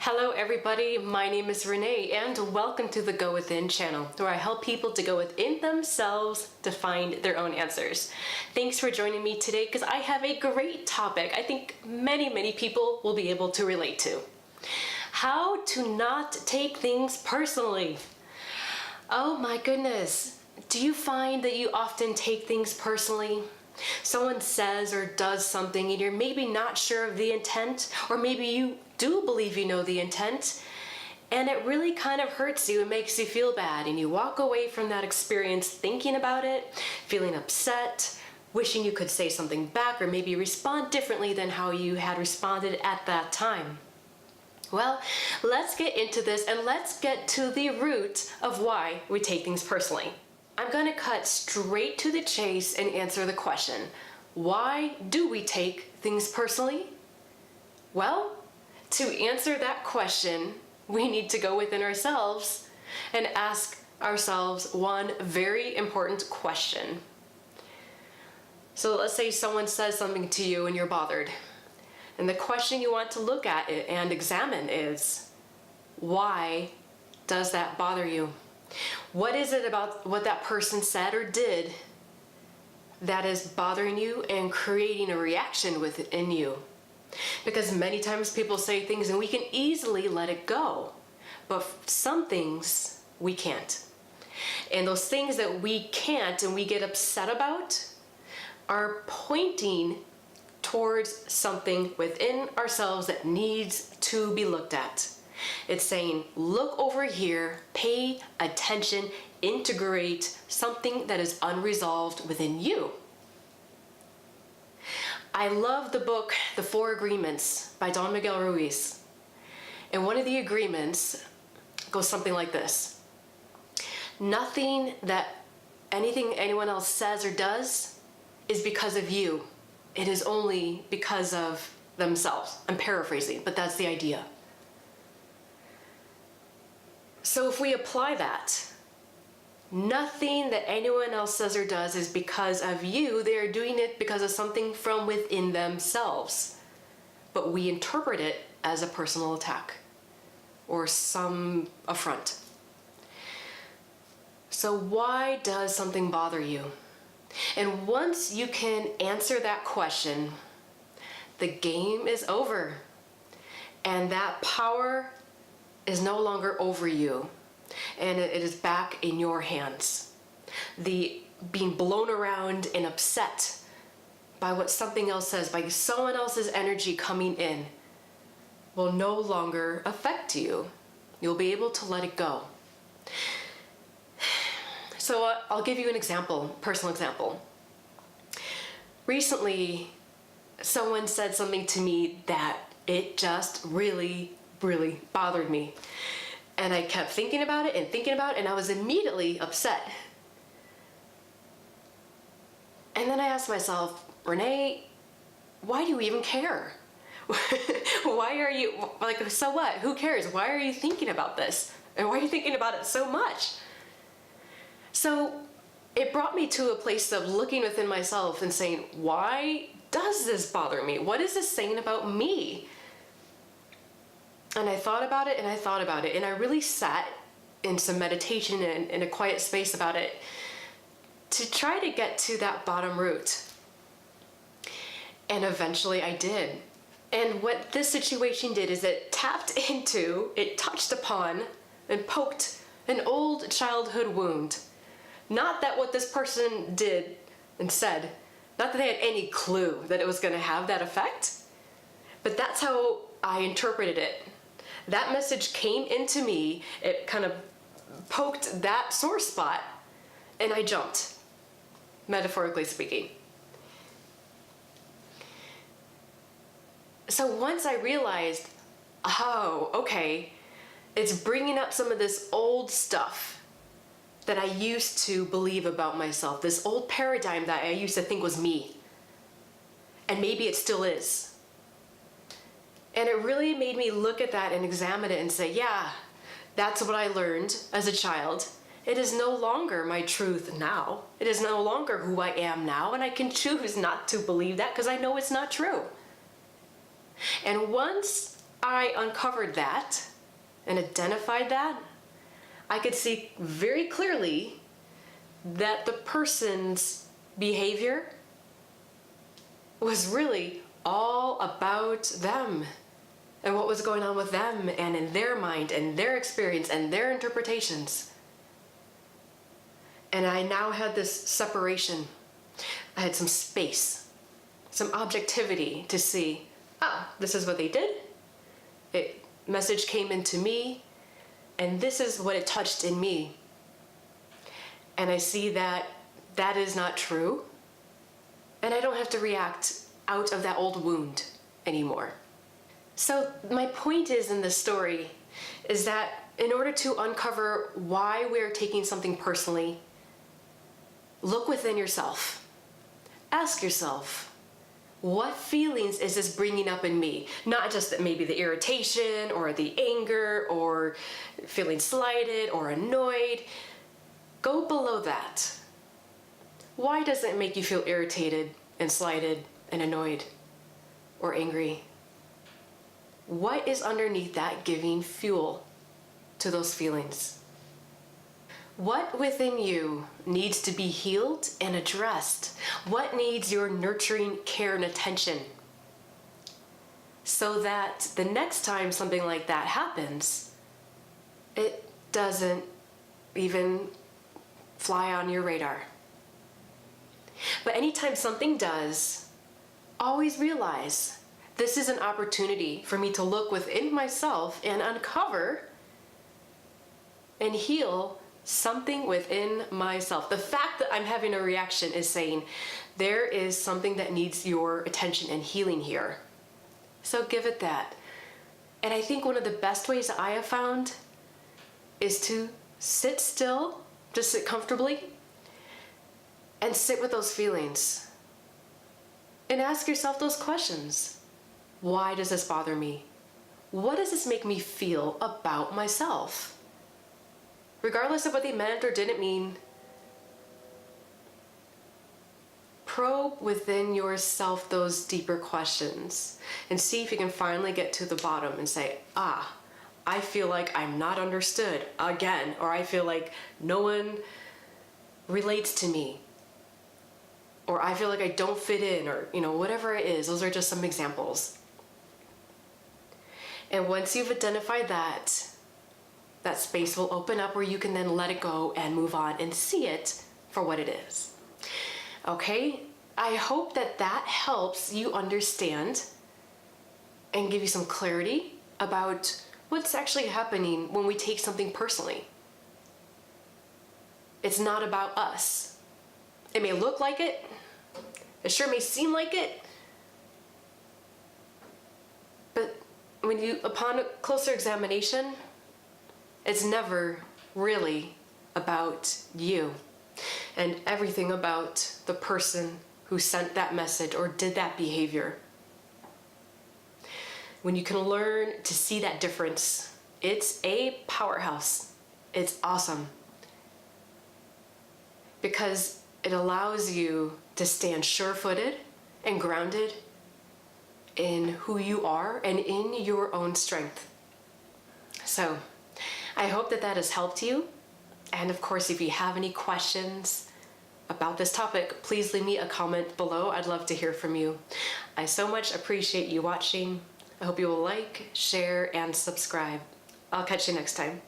Hello everybody, my name is Renee and welcome to the Go Within channel, where I help people to go within themselves to find their own answers. Thanks for joining me today because I have a great topic I think many people will be able to relate to. How to not take things personally. Oh my goodness, do you find that you often take things personally? Someone says or does something and you're maybe not sure of the intent, or maybe you do believe you know the intent, and it really kind of hurts you and makes you feel bad, and you walk away from that experience thinking about it, feeling upset, wishing you could say something back or maybe respond differently than how you had responded at that time. Well, let's get into this and let's get to the root of why we take things personally. I'm going to cut straight to the chase and answer the question, why do we take things personally? Well, to answer that question, we need to go within ourselves and ask ourselves one very important question. So let's say someone says something to you and you're bothered. And the question you want to look at it and examine is, why does that bother you? What is it about what that person said or did that is bothering you and creating a reaction within you? Because many times people say things and we can easily let it go, but some things we can't. And those things that we can't and we get upset about are pointing towards something within ourselves that needs to be looked at. It's saying, look over here, pay attention, integrate something that is unresolved within you. I love the book, The 4 Agreements by Don Miguel Ruiz. And one of the agreements goes something like this. Anything anyone else says or does is because of you. It is only because of themselves. I'm paraphrasing, but that's the idea. So if we apply that, nothing that anyone else says or does is because of you. They are doing it because of something from within themselves. But we interpret it as a personal attack or some affront. So why does something bother you? And once you can answer that question, the game is over. And that power is no longer over you, and it is back in your hands. The being blown around and upset by what something else says, by someone else's energy coming in, will no longer affect you. You'll be able to let it go. So I'll give you an example, personal example. Recently, someone said something to me that it just really bothered me. And I kept thinking about it and I was immediately upset. And then I asked myself, Renee, why do you even care? Why are you, like, so what? Who cares? Why are you thinking about this? And why are you thinking about it so much? So it brought me to a place of looking within myself and saying, why does this bother me? What is this saying about me? And I thought about it and I thought about it, and I really sat in some meditation and in a quiet space about it to try to get to that bottom root. And eventually I did. And what this situation did is it touched upon and poked an old childhood wound. Not that what this person did and said, not that they had any clue that it was going to have that effect, but that's how I interpreted it. That message came into me, it kind of poked that sore spot, and I jumped, metaphorically speaking. So once I realized, oh, okay, it's bringing up some of this old stuff that I used to believe about myself, this old paradigm that I used to think was me. And maybe it still is. And it really made me look at that and examine it and say, yeah, that's what I learned as a child. It is no longer my truth now. It is no longer who I am now, and I can choose not to believe that because I know it's not true. And once I uncovered that and identified that, I could see very clearly that the person's behavior was really all about them and what was going on with them and in their mind and their experience and their interpretations. And I now had this separation. I had some space, some objectivity to see, oh, this is what they did. Message came into me, and this is what it touched in me. And I see that that is not true. And I don't have to react out of that old wound anymore. So my point is in this story is that in order to uncover why we're taking something personally, look within yourself. Ask yourself, what feelings is this bringing up in me? Not just that maybe the irritation or the anger or feeling slighted or annoyed. Go below that. Why does it make you feel irritated and slighted and annoyed or angry? What is underneath that giving fuel to those feelings? What within you needs to be healed and addressed? What needs your nurturing care and attention? So that the next time something like that happens, it doesn't even fly on your radar. But anytime something does, always realize this is an opportunity for me to look within myself and uncover and heal something within myself. The fact that I'm having a reaction is saying there is something that needs your attention and healing here. So give it that. And I think one of the best ways that I have found is to sit still, just sit comfortably, and sit with those feelings. And ask yourself those questions. Why does this bother me? What does this make me feel about myself? Regardless of what they meant or didn't mean, probe within yourself those deeper questions and see if you can finally get to the bottom and say, I feel like I'm not understood again, or I feel like no one relates to me, or I feel like I don't fit in, or whatever it is. Those are just some examples. And once you've identified that space will open up where you can then let it go and move on and see it for what it is. Okay? I hope that helps you understand and give you some clarity about what's actually happening when we take something personally. It's not about us. It may look like it. It sure may seem like it. But upon a closer examination, it's never really about you and everything about the person who sent that message or did that behavior. When you can learn to see that difference, it's a powerhouse. It's awesome. Because it allows you to stand sure-footed and grounded in who you are and in your own strength. So, I hope that has helped you. And of course, if you have any questions about this topic, please leave me a comment below. I'd love to hear from you. I so much appreciate you watching. I hope you will like, share, and subscribe. I'll catch you next time.